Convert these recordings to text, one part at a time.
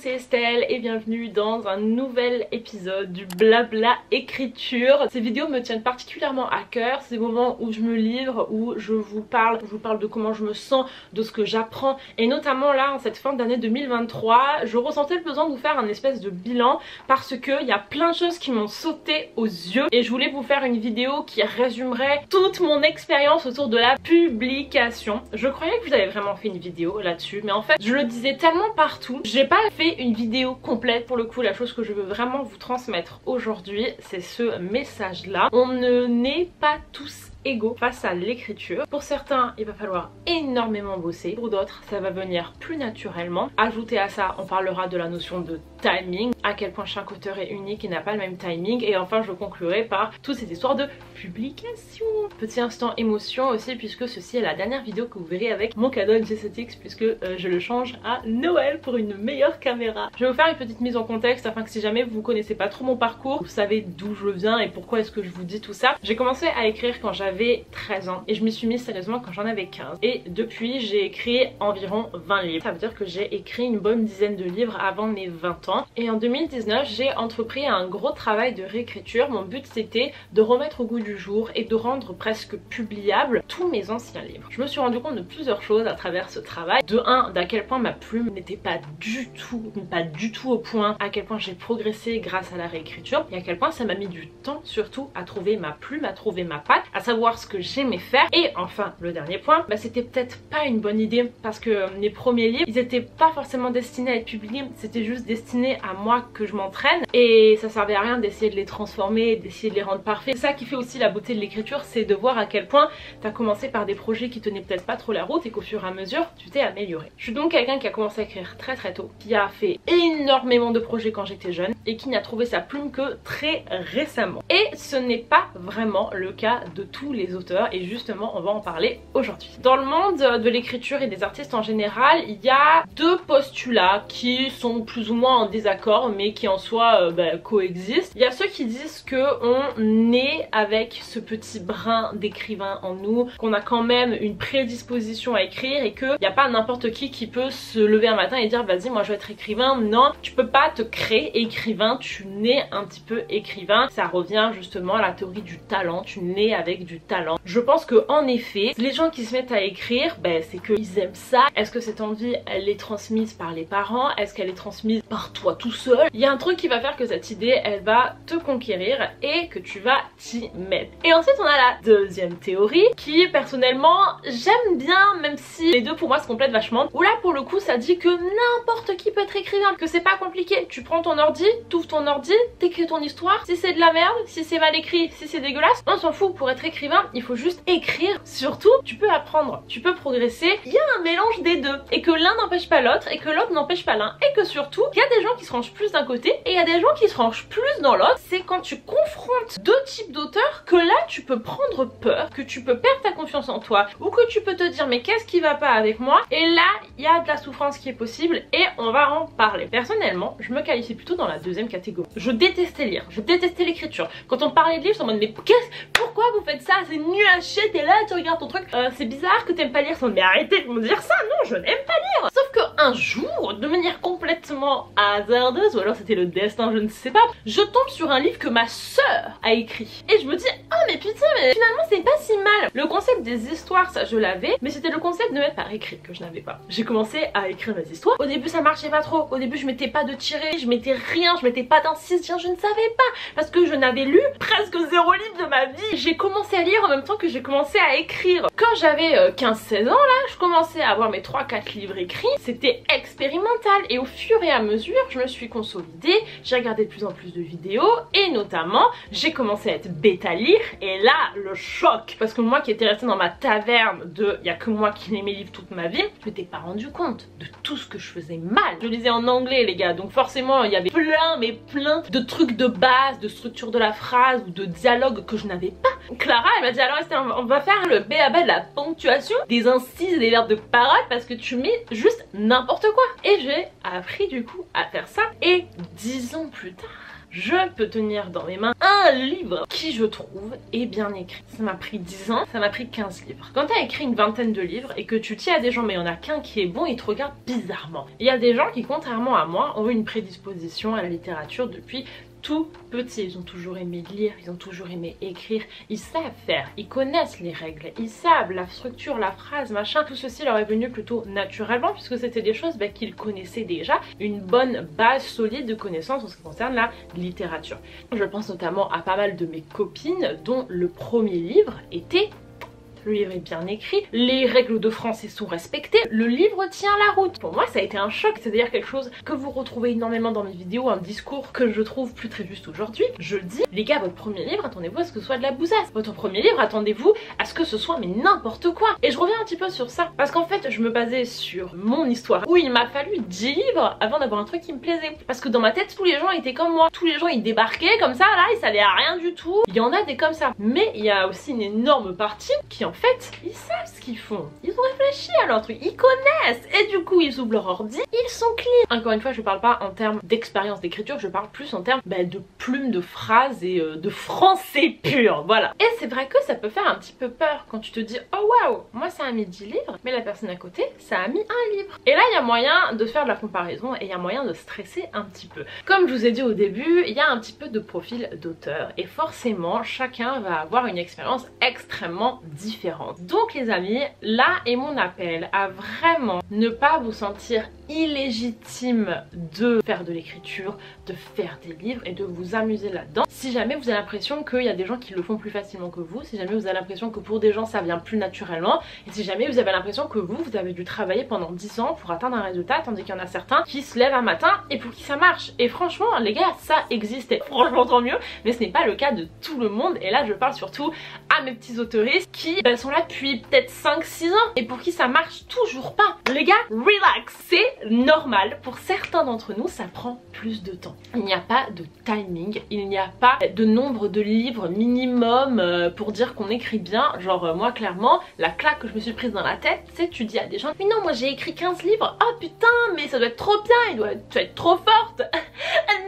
c'est Estelle et bienvenue dans un nouvel épisode du blabla écriture. Ces vidéos me tiennent particulièrement à cœur, c'est des moments où je me livre, où je vous parle de comment je me sens, de ce que j'apprends, et notamment là en cette fin d'année 2023, je ressentais le besoin de vous faire un espèce de bilan parce qu'il y a plein de choses qui m'ont sauté aux yeux et je voulais vous faire une vidéo qui résumerait toute mon expérience autour de la publication. Je croyais que vous avez vraiment fait une vidéo là-dessus, mais en fait je le disais tellement partout, j'ai pas fait une vidéo complète. Pour le coup, la chose que je veux vraiment vous transmettre aujourd'hui, c'est ce message là. On ne naît pas tous égaux face à l'écriture. Pour certains, il va falloir énormément bosser. Pour d'autres, ça va venir plus naturellement. Ajouté à ça, on parlera de la notion de timing, à quel point chaque auteur est unique et n'a pas le même timing. Et enfin, je conclurai par toutes ces histoires de publication. Petit instant émotion aussi, puisque ceci est la dernière vidéo que vous verrez avec mon cadeau G7X, puisque je le change à Noël pour une meilleure caméra. Je vais vous faire une petite mise en contexte afin que si jamais vous connaissez pas trop mon parcours, vous savez d'où je viens et pourquoi est-ce que je vous dis tout ça. J'ai commencé à écrire quand j'avais 13 ans et je m'y suis mise sérieusement quand j'en avais 15. Et depuis, j'ai écrit environ 20 livres. Ça veut dire que j'ai écrit une bonne dizaine de livres avant mes 20 ans. Et en 2019, j'ai entrepris un gros travail de réécriture. Mon but, c'était de remettre au goût du jour et de rendre presque publiables tous mes anciens livres. Je me suis rendu compte de plusieurs choses à travers ce travail. De un, d'à quel point ma plume n'était pas du tout au point, à quel point j'ai progressé grâce à la réécriture et à quel point ça m'a mis du temps surtout à trouver ma plume, à trouver ma patte, à savoir ce que j'aimais faire. Et enfin, le dernier point, c'était peut-être pas une bonne idée parce que mes premiers livres, ils étaient pas forcément destinés à être publiés, c'était juste destiné à moi que je m'entraîne et ça servait à rien d'essayer de les transformer, d'essayer de les rendre parfaits. C'est ça qui fait aussi la beauté de l'écriture, c'est de voir à quel point t'as commencé par des projets qui tenaient peut-être pas trop la route et qu'au fur et à mesure, tu t'es amélioré. Je suis donc quelqu'un qui a commencé à écrire très tôt, qui a fait énormément de projets quand j'étais jeune et qui n'a trouvé sa plume que très récemment. Et ce n'est pas vraiment le cas de tous les auteurs et justement on va en parler aujourd'hui. Dans le monde de l'écriture et des artistes en général, il y a deux postulats qui sont plus ou moins en désaccord mais qui en soi coexistent. Il y a ceux qui disent qu'on naît avec ce petit brin d'écrivain en nous, qu'on a quand même une prédisposition à écrire et qu'il n'y a pas n'importe qui peut se lever un matin et dire vas-y moi je vais être écrivain. Non, tu peux pas te créer écrivain, tu nais un petit peu écrivain. Ça revient justement à la théorie du talent, tu nais avec du talent. Je pense que en effet, les gens qui se mettent à écrire, c'est qu'ils aiment ça. Est-ce que cette envie, elle est transmise par les parents? Est-ce qu'elle est transmise par toi tout seul? Il y a un truc qui va faire que cette idée, elle va te conquérir et que tu vas t'y mettre. Et ensuite, on a la deuxième théorie qui, personnellement, j'aime bien, même si les deux pour moi se complètent vachement. Où là, pour le coup, ça dit que n'importe qui peut être écrivain, que c'est pas compliqué. Tu prends ton ordi, t'ouvres ton ordi, t'écris ton histoire. Si c'est de la merde, si c'est mal écrit, si c'est dégueulasse, on s'en fout. Pour être écrivain, il faut juste écrire. Surtout, tu peux apprendre, tu peux progresser. Il y a un mélange des deux et que l'un n'empêche pas l'autre et que l'autre n'empêche pas l'un et que surtout, il y a des gens qui se rangent plus d'un côté et il y a des gens qui se rangent plus dans l'autre. C'est quand tu confrontes deux types d'auteurs que là, tu peux prendre peur, que tu peux perdre ta confiance en toi ou que tu peux te dire mais qu'est-ce qui va pas avec moi? Et là, il y a de la souffrance qui est possible et on va en parler. Personnellement, je me qualifie plutôt dans la deuxième catégorie. Je détestais lire, je détestais l'écriture. Quand on parlait de livres, je me demandais mais pourquoi vous faites ça? C'est nul à chier, t'es là, tu regardes ton truc. C'est bizarre que t'aimes pas lire. Mais arrêtez de me dire ça, non, je n'aime pas lire. Sauf que un jour, de manière complètement hasardeuse, ou alors c'était le destin, je ne sais pas, je tombe sur un livre que ma sœur a écrit. Et je me dis, ah mais putain, mais finalement c'est pas si mal. Le concept des histoires, ça je l'avais, mais c'était le concept de mettre par écrit que je n'avais pas. J'ai commencé à écrire mes histoires. Au début ça marchait pas trop. Au début je mettais pas de tiré, je mettais rien, je mettais pas d'incision, je ne savais pas. Parce que je n'avais lu presque 0 livre de ma vie. J'ai commencé à lire en même temps que j'ai commencé à écrire. Quand j'avais 15-16 ans là, je commençais à avoir mes 3-4 livres écrits. C'était expérimental et au fur et à mesure je me suis consolidée, j'ai regardé de plus en plus de vidéos et notamment j'ai commencé à être bêta lire et là le choc, parce que moi qui étais restée dans ma taverne de il y a que moi qui lis mes livres toute ma vie, je m'étais pas rendu compte de tout ce que je faisais mal. Je lisais en anglais les gars, donc forcément il y avait plein de trucs de base, de structure de la phrase ou de dialogue que je n'avais pas. Clara elle m'a dit alors Estelle, on va faire le b.a.-ba de la ponctuation, des incises et des verbes de parole parce que tu mets juste n'importe quoi. Et j'ai appris du coup à faire ça et 10 ans plus tard je peux tenir dans mes mains un livre qui je trouve est bien écrit. Ça m'a pris 10 ans, ça m'a pris 15 livres. Quand tu as écrit une vingtaine de livres et que tu tiens à des gens mais il n'y en a qu'un qui est bon, ils te regardent bizarrement. Il y a des gens qui, contrairement à moi, ont une prédisposition à la littérature depuis tout petit. Ils ont toujours aimé lire, ils ont toujours aimé écrire, ils savent faire, ils connaissent les règles, ils savent la structure, la phrase, machin. Tout ceci leur est venu plutôt naturellement puisque c'était des choses qu'ils connaissaient déjà, une bonne base solide de connaissances en ce qui concerne la littérature. Je pense notamment à pas mal de mes copines dont le premier livre était... Le livre est bien écrit, les règles de français sont respectées, le livre tient la route. Pour moi ça a été un choc, c'est d'ailleurs quelque chose que vous retrouvez énormément dans mes vidéos, un discours que je trouve plus très juste aujourd'hui. Je dis, les gars, votre premier livre, attendez-vous à ce que ce soit de la bousasse. Votre premier livre, attendez-vous à ce que ce soit mais n'importe quoi. Et je reviens un petit peu sur ça, parce qu'en fait je me basais sur mon histoire, où il m'a fallu 10 livres avant d'avoir un truc qui me plaisait. Parce que dans ma tête, tous les gens étaient comme moi. Tous les gens ils débarquaient comme ça, là, ils savaient rien du tout. Il y en a des comme ça. Mais il y a aussi une énorme partie qui en fait, ils savent ce qu'ils font. Ils ont réfléchi à leur truc, ils connaissent. Et du coup, ils ouvrent leur ordi, ils sont clean. Encore une fois, je parle pas en termes d'expérience d'écriture, je parle plus en termes de plumes, de phrases et de français pur. Voilà. Et c'est vrai que ça peut faire un petit peu peur quand tu te dis, oh waouh, moi ça a mis 10 livres, mais la personne à côté, ça a mis un livre. Et là, il y a moyen de faire de la comparaison et il y a moyen de stresser un petit peu. Comme je vous ai dit au début, il y a un petit peu de profil d'auteur. Et forcément, chacun va avoir une expérience extrêmement différente. Donc les amis, là est mon appel à vraiment ne pas vous sentir illégitime de faire de l'écriture, de faire des livres et de vous amuser là-dedans. Si jamais vous avez l'impression qu'il y a des gens qui le font plus facilement que vous, si jamais vous avez l'impression que pour des gens ça vient plus naturellement, et si jamais vous avez l'impression que vous avez dû travailler pendant 10 ans pour atteindre un résultat, tandis qu'il y en a certains qui se lèvent un matin et pour qui ça marche. Et franchement les gars, ça existe et franchement tant mieux, mais ce n'est pas le cas de tout le monde. Et là je parle surtout à mes petits auteuristes qui sont là depuis peut-être 5-6 ans et pour qui ça marche toujours pas. Les gars, relax, c'est normal. Pour certains d'entre nous ça prend plus de temps. Il n'y a pas de timing, il n'y a pas de nombre de livres minimum pour dire qu'on écrit bien. Genre moi clairement, la claque que je me suis prise dans la tête, c'est tu dis à des gens, mais non moi j'ai écrit 15 livres, oh putain mais ça doit être trop bien, tu dois être trop forte.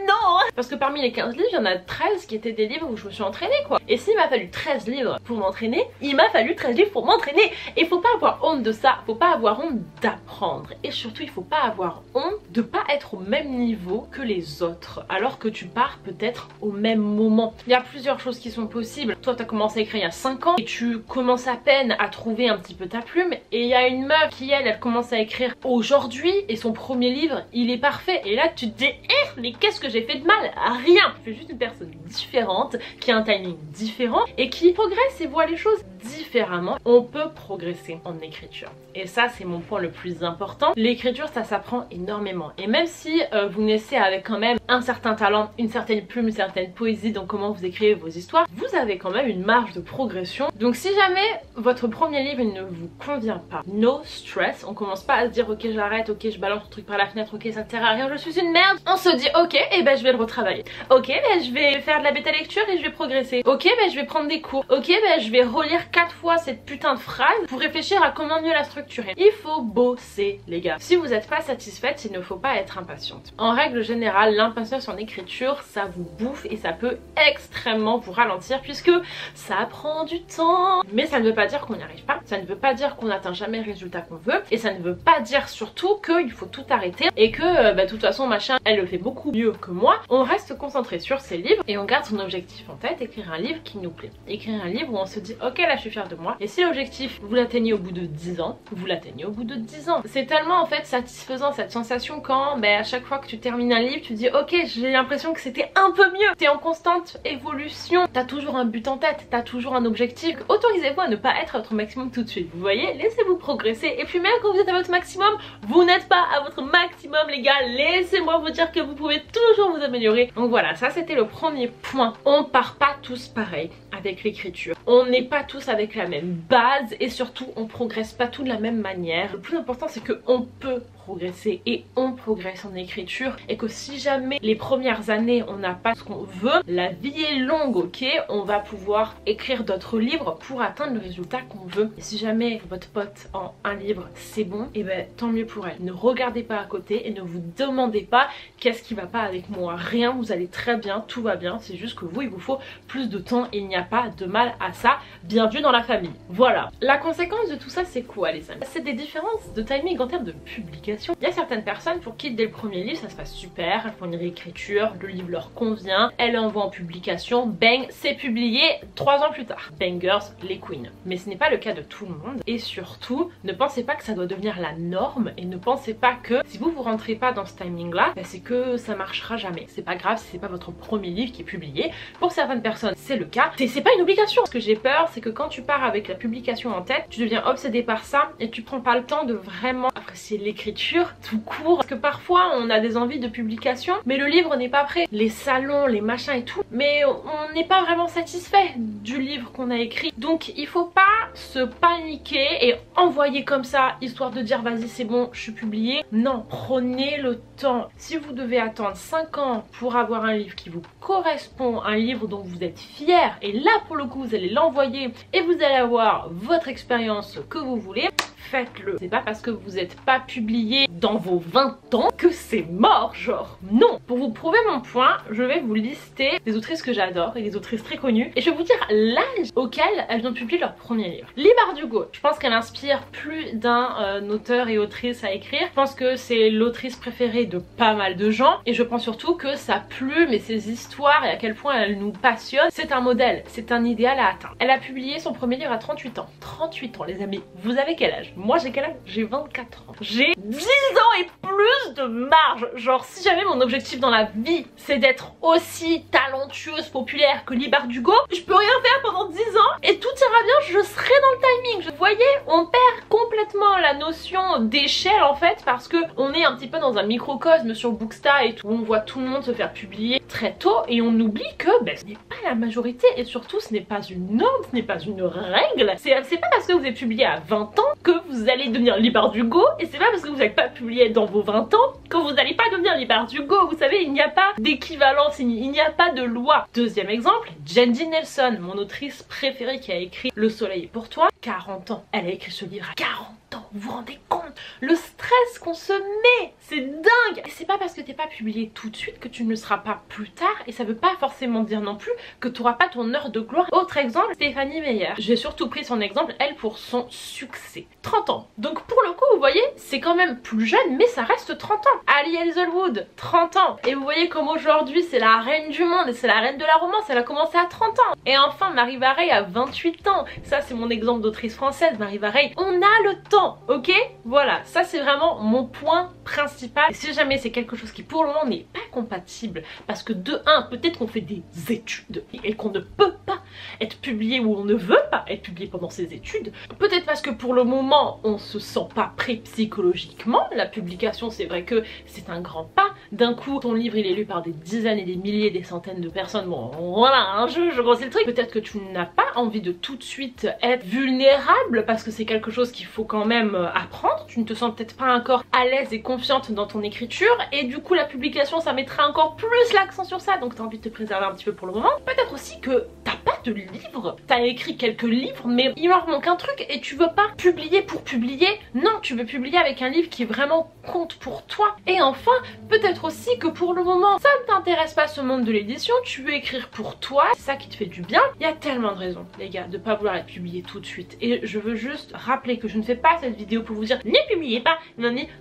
Non, parce que parmi les 15 livres, il y en a 13 qui étaient des livres où je me suis entraînée quoi. Et s'il m'a fallu 13 livres pour m'entraîner, il m'a fallu 13 livres pour m'entraîner. Et il faut pas avoir honte de ça, faut pas avoir honte d'apprendre. Et surtout il faut pas avoir honte de pas être au même niveau que les autres, alors que tu pars peut-être au même moment. Il y a plusieurs choses qui sont possibles. Toi tu as commencé à écrire il y a 5 ans et tu commences à peine à trouver un petit peu ta plume, et il y a une meuf qui elle commence à écrire aujourd'hui et son premier livre il est parfait. Et là tu te dis mais qu'est-ce que j'ai fait de mal? Rien. Tu fais juste une personne différente qui a un timing différent et qui progresse et voit les choses différemment. On peut progresser en écriture et ça c'est mon point le plus important. L'écriture ça s'apprend énormément, et même si vous naissez avec quand même un certain talent, une certaine plume, une certaine poésie dans comment vous écrivez vos histoires, vous avez quand même une marge de progression. Donc si jamais votre premier livre ne vous convient pas, no stress, on commence pas à se dire ok j'arrête, ok je balance le truc par la fenêtre, ok ça ne sert à rien, je suis une merde. On se dit ok et ben je vais le retravailler, ok ben je vais faire de la bêta lecture et je vais progresser, ok ben je vais prendre des cours, ok ben je vais relire 4 fois cette putain de phrase pour réfléchir à comment mieux la structurer. Il faut bosser les gars. Si vous n'êtes pas satisfaite, il ne faut pas être impatiente. En règle générale, l'impatience en écriture ça vous bouffe et ça peut extrêmement vous ralentir puisque ça prend du temps. Mais ça ne veut pas dire qu'on n'y arrive pas, ça ne veut pas dire qu'on n'atteint jamais le résultat qu'on veut, et ça ne veut pas dire surtout qu'il faut tout arrêter et que de toute façon machin elle le fait beaucoup mieux que moi. On reste concentré sur ses livres et on garde son objectif en tête, écrire un livre qui nous plaît, écrire un livre où on se dit ok là je suis fière de moi. Et si l'objectif vous l'atteignez au bout de 10 ans, vous l'atteignez au bout de 10 ans. C'est tellement en fait satisfaisant cette sensation quand à chaque fois que tu termines un livre tu dis ok j'ai l'impression que c'était un peu mieux. T'es en constante évolution, t'as toujours un but en tête, t'as toujours un objectif. Autorisez-vous à ne pas être à votre maximum tout de suite, vous voyez, laissez-vous progresser. Et puis même quand vous êtes à votre maximum, vous n'êtes pas à votre maximum les gars, laissez-moi vous dire que vous pouvez toujours vous améliorer. Donc voilà, ça c'était le premier point. On part pas tous pareil avec l'écriture, on n'est pas tous avec la même base et surtout on progresse pas tous de la même manière. Le plus important c'est qu'on peut progresser et on progresse en écriture, et que si jamais les premières années on n'a pas ce qu'on veut, la vie est longue, ok, on va pouvoir écrire d'autres livres pour atteindre le résultat qu'on veut. Et si jamais votre pote en un livre c'est bon, et ben tant mieux pour elle. Ne regardez pas à côté et ne vous demandez pas qu'est-ce qui va pas avec moi. Rien, vous allez très bien, tout va bien, c'est juste que vous, il vous faut plus de temps et il n'y a pas de mal à ça. Bienvenue dans la famille. Voilà. La conséquence de tout ça c'est quoi les amis? C'est des différences de timing en termes de publication. Il y a certaines personnes pour qui dès le premier livre ça se passe super, elles font une réécriture, le livre leur convient, elles l'envoient en publication, bang, c'est publié 3 ans plus tard. Bangers, les queens. Mais ce n'est pas le cas de tout le monde et surtout ne pensez pas que ça doit devenir la norme et ne pensez pas que si vous rentrez pas dans ce timing là, bah c'est que ça marchera jamais. C'est pas grave si c'est pas votre premier livre qui est publié. Pour certaines personnes c'est le cas, c'est pas une obligation. Ce que j'ai peur c'est que quand tu pars avec la publication en tête, tu deviens obsédé par ça et tu prends pas le temps de vraiment apprécier l'écriture tout court, parce que parfois on a des envies de publication mais le livre n'est pas prêt, les salons, les machins et tout, mais on n'est pas vraiment satisfait du livre qu'on a écrit. Donc il faut pas se paniquer et envoyer comme ça histoire de dire vas-y c'est bon je suis publié. Non, prenez le temps. Si vous devez attendre 5 ans pour avoir un livre qui vous correspond, un livre dont vous êtes fier, et là pour le coup vous allez l'envoyer et vous allez avoir votre expérience que vous voulez, faites-le. C'est pas parce que vous n'êtes pas publié dans vos 20 ans que c'est mort, genre non. Pour vous prouver mon point, je vais vous lister des autrices que j'adore et des autrices très connues et je vais vous dire l'âge auquel elles ont publié leur premier livre. Leigh Bardugo, je pense qu'elle inspire plus d'un auteur et autrice à écrire. Je pense que c'est l'autrice préférée de pas mal de gens et je pense surtout que sa plume et ses histoires et à quel point elle nous passionne, c'est un modèle, c'est un idéal à atteindre. Elle a publié son premier livre à 38 ans. 38 ans les amis, vous avez quel âge? Moi j'ai quel âge? J'ai 24 ans. J'ai 10 ans et plus de marge. Genre si jamais mon objectif dans la vie c'est d'être aussi talentueuse, populaire que Leigh Bardugo, je peux rien faire pendant 10 ans et tout ira bien, je serai dans le timing. Vous voyez, on perd complètement la notion d'échelle en fait parce que on est un petit peu dans un microcosme sur Booksta et tout, où on voit tout le monde se faire publier très tôt et on oublie que ce n'est pas la majorité et surtout ce n'est pas une norme, ce n'est pas une règle. C'est pas parce que vous êtes publié à 20 ans que vous allez devenir Leigh Bardugo et c'est pas parce que vous n'êtes pas publié dans vos 20 ans que vous n'allez pas devenir Leigh Bardugo. Vous savez, il n'y a pas d'équivalence, il n'y a pas de loi. Deuxième exemple, Jandy Nelson, mon autrice préférée qui a écrit Le Soleil est pour toi, 40 ans. Elle a écrit ce livre à 40 ans, vous vous rendez compte le stress qu'on se met, c'est dingue. Et c'est pas parce que t'es pas publié tout de suite que tu ne le seras pas plus tard et ça veut pas forcément dire non plus que tu n'auras pas ton heure de gloire. Autre exemple, Stephanie Meyer. J'ai surtout pris son exemple, elle, pour son succès. 30 ans. Donc pour le coup, vous voyez, c'est quand même plus jeune mais ça reste 30 ans. Ali Hazelwood, 30 ans. Et vous voyez comme aujourd'hui c'est la reine du monde et c'est la reine de la romance, elle a commencé à 30 ans. Et enfin Marie Varey à 28 ans. Ça c'est mon exemple d'autrice française, Marie Varey. On a le temps, ok? Voilà, ça c'est vraiment mon point principal. Et si jamais c'est quelque chose qui pour le moment n'est pas compatible, parce que de 1, peut-être qu'on fait des études et qu'on ne peut pas être publié ou on ne veut pas être publié pendant ses études, peut-être parce que pour le moment on se sent pas prêt psychologiquement. La publication c'est vrai que c'est un grand pas, d'un coup ton livre il est lu par des dizaines et des milliers, des centaines de personnes, bon voilà hein, je grossis le truc. Peut-être que tu n'as pas envie de tout de suite être vulnérable parce que c'est quelque chose qu'il faut quand même apprendre, tu ne te sens peut-être pas encore à l'aise et confiante dans ton écriture et du coup la publication ça mettra encore plus l'accent sur ça, donc tu as envie de te préserver un petit peu pour le moment. Peut-être aussi que t'as pas de livre, t'as écrit quelques livres mais il leur manque un truc et tu veux pas publier pour publier, non tu veux publier avec un livre qui vraiment compte pour toi. Et enfin peut-être aussi que pour le moment ça ne t'intéresse pas ce monde de l'édition, tu veux écrire pour toi, c'est ça qui te fait du bien. Il y a tellement de raisons les gars de pas vouloir être publié tout de suite et je veux juste rappeler que je ne fais pas cette vidéo pour vous dire ne publiez pas,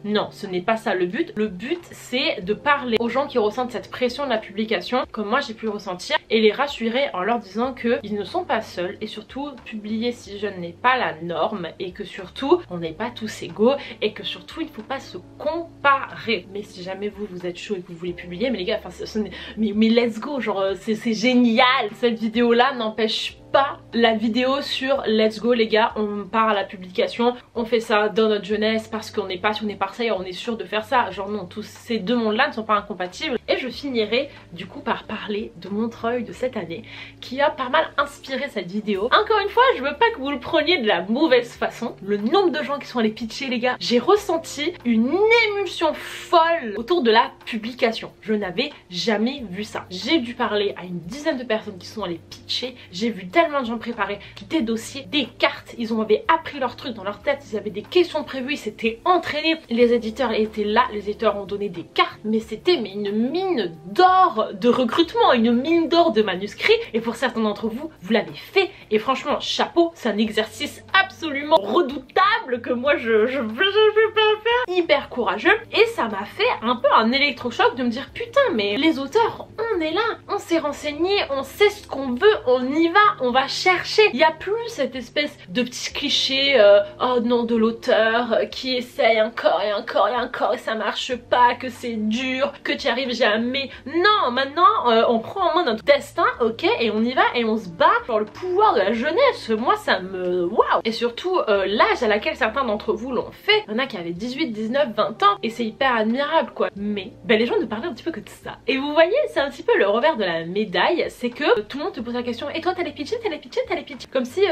non ce n'est pas ça le but. Le but c'est de parler aux gens qui ressentent cette pression de la publication comme moi j'ai pu ressentir et les rassurer en leur disant qu'ils ne sont pas seuls et surtout publier si jeune n'est pas la norme et que surtout on n'est pas tous égaux et que surtout il ne faut pas se comparer. Mais si jamais vous êtes chaud et que vous voulez publier, mais les gars, enfin mais let's go, genre c'est génial. Cette vidéo là n'empêche pas la vidéo sur let's go les gars, on part à la publication, on fait ça dans notre jeunesse parce qu'on est passionné par ça et on est sûr de faire ça. Genre non, tous ces deux mondes là ne sont pas incompatibles. Et je finirai du coup par parler de Montreuil de cette année qui a pas mal inspiré cette vidéo. Encore une fois, je veux pas que vous le preniez de la mauvaise façon. Le nombre de gens qui sont allés pitcher les gars, j'ai ressenti une émulsion folle autour de la publication. Je n'avais jamais vu ça. J'ai dû parler à une dizaine de personnes qui sont allées pitcher. J'ai vu tellement de gens préparer des dossiers, des cartes. Ils avaient appris leur truc dans leur tête. Ils avaient des questions prévues. Ils s'étaient entraînés. Les éditeurs étaient là. Les éditeurs ont donné des cartes. Mais c'était une mine d'or de recrutement, une mine d'or de manuscrits. Et pour certains d'entre vous, vous l'avez fait. Et franchement, chapeau, c'est un exercice absolument redoutable que moi je peux pas faire. Hyper courageux. Et ça m'a fait un peu un électrochoc de me dire putain mais les auteurs, on est là, on s'est renseigné, on sait ce qu'on veut, on y va, on va chercher. Il n'y a plus cette espèce de petit cliché oh non de l'auteur qui essaye encore et encore et encore et ça marche pas, que c'est dur, que tu y arrives jamais. Non, maintenant on prend en main notre destin, ok, et on y va et on se bat pour le pouvoir de la jeunesse. Moi ça me waouh. Et surtout l'âge à laquelle certains d'entre vous l'ont fait, il y en a qui avaient 18, 19, 20 ans et c'est hyper admirable quoi. Mais ben, les gens ne parlaient un petit peu que de ça. Et vous voyez, c'est un petit peu le revers de la médaille, c'est que tout le monde te pose la question et toi t'allais pitcher, t'allais pitcher, t'allais pitcher. Comme si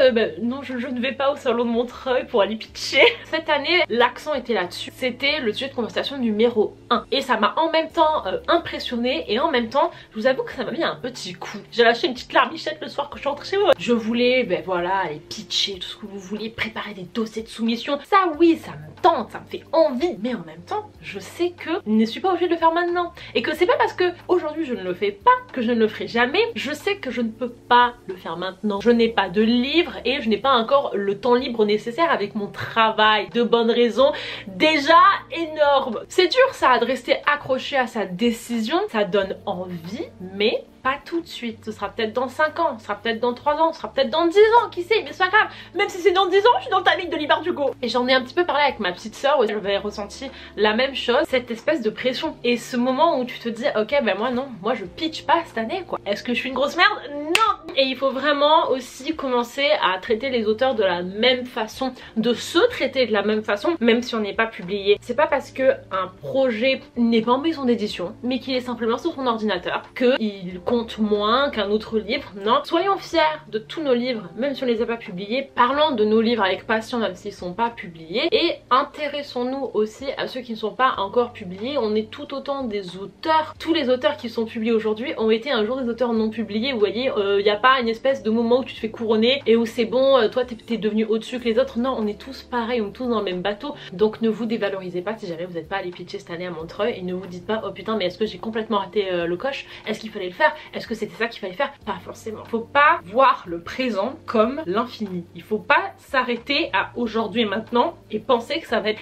non je ne vais pas au salon de Montreuil pour aller pitcher. Cette année l'accent était là-dessus. C'était le sujet de conversation numéro 1. Et ça m'a en même temps impressionné et en même temps je vous avoue que ça m'a mis un petit coup. J'ai lâché une petite larmichette le soir quand je suis rentrée chez moi. Je voulais ben voilà aller pitcher tout ce que vous vouliez, préparer des dossiers de soumission. Ça oui ça me tente, ça me fait envie. Mais en même temps je sais que je ne suis pas obligée de le faire maintenant. Et que c'est pas parce que aujourd'hui je ne le fais pas que je ne le ferai jamais. Je sais que je ne peux pas le faire maintenant. Je n'ai pas de livre et je n'ai pas encore le temps libre nécessaire avec mon travail. De bonnes raisons déjà énormes. C'est dur ça de rester accroché à sa décision. Ça donne envie mais pas tout de suite. Ce sera peut-être dans 5 ans, ce sera peut-être dans 3 ans, ce sera peut-être dans 10 ans, qui sait, mais c'est pas grave. Même si c'est dans 10 ans, je suis dans ta ligne de Libar Hugo. Et j'en ai un petit peu parlé avec ma petite soeur où j'avais ressenti la même chose, cette espèce de pression. Et ce moment où tu te dis, ok, ben moi non, moi je pitch pas cette année quoi. Est-ce que je suis une grosse merde? Non. Et il faut vraiment aussi commencer à traiter les auteurs de la même façon, de se traiter de la même façon, même si on n'est pas publié. C'est pas parce que un projet n'est pas en maison d'édition, mais qu'il est simplement sur son ordinateur, qu'il compte moins qu'un autre livre. Non, soyons fiers de tous nos livres, même si on les a pas publiés. Parlons de nos livres avec passion, même s'ils sont pas publiés. Et intéressons-nous aussi à ceux qui ne sont pas encore publiés. On est tout autant des auteurs. Tous les auteurs qui sont publiés aujourd'hui ont été un jour des auteurs non publiés. Vous voyez, il n'y a pas une espèce de moment où tu te fais couronner et où c'est bon, toi t'es devenu au-dessus que les autres. Non, on est tous pareils, on est tous dans le même bateau. Donc ne vous dévalorisez pas si jamais vous n'êtes pas allé pitcher cette année à Montreuil et ne vous dites pas oh putain mais est-ce que j'ai complètement raté le coche? Est-ce qu'il fallait le faire? Est-ce que c'était ça qu'il fallait faire? Pas forcément. Faut pas voir le présent comme l'infini. Il faut pas s'arrêter à aujourd'hui et maintenant et penser que ça va être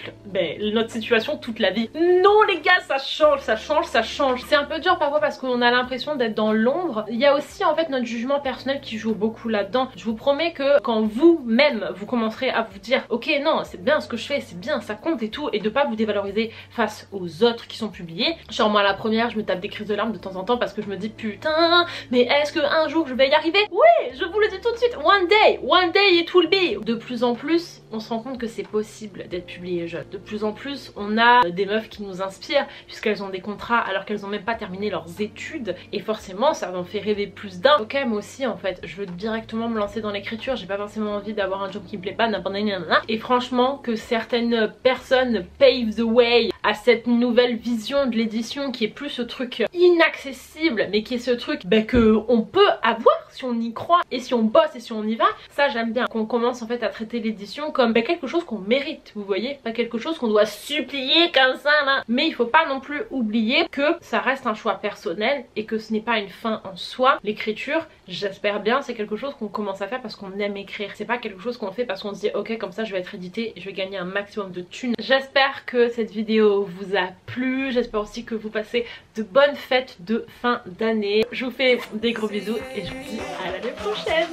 notre situation toute la vie. Non les gars, ça change, ça change, ça change. C'est un peu dur parfois parce qu'on a l'impression d'être dans l'ombre. Il y a aussi en fait notre jugement personnel qui joue beaucoup là-dedans. Je vous promets que quand vous-même vous commencerez à vous dire ok non c'est bien ce que je fais, c'est bien, ça compte et tout, et de pas vous dévaloriser face aux autres qui sont publiés. Genre moi la première je me tape des crises de larmes de temps en temps parce que je me dis putain mais est-ce que un jour je vais y arriver? Oui, je vous le dis tout de suite, one day it will be. De plus en plus on se rend compte que c'est possible d'être publié jeune. De plus en plus on a des meufs qui nous inspirent puisqu'elles ont des contrats alors qu'elles ont même pas terminé leurs études et forcément ça en fait rêver plus d'un. Ok moi aussi en fait je veux directement me lancer dans l'écriture, j'ai pas forcément envie d'avoir un job qui me plaît pas, n'importe quoi. Et franchement que certaines personnes pave the way à cette nouvelle vision de l'édition qui est plus ce truc inaccessible mais qui est ce truc que on peut avoir si on y croit et si on bosse et si on y va, ça j'aime bien. Qu'on commence en fait à traiter l'édition comme quelque chose qu'on mérite, vous voyez, pas quelque chose qu'on doit supplier comme ça là. Mais il faut pas non plus oublier que ça reste un choix personnel et que ce n'est pas une fin en soi. L'écriture, j'espère bien, c'est quelque chose qu'on commence à faire parce qu'on aime écrire. C'est pas quelque chose qu'on fait parce qu'on se dit ok comme ça je vais être édité et je vais gagner un maximum de thunes. J'espère que cette vidéo vous a plu, j'espère aussi que vous passez de bonnes fêtes de fin d'année. Je vous fais des gros bisous et je vous dis à l'année prochaine.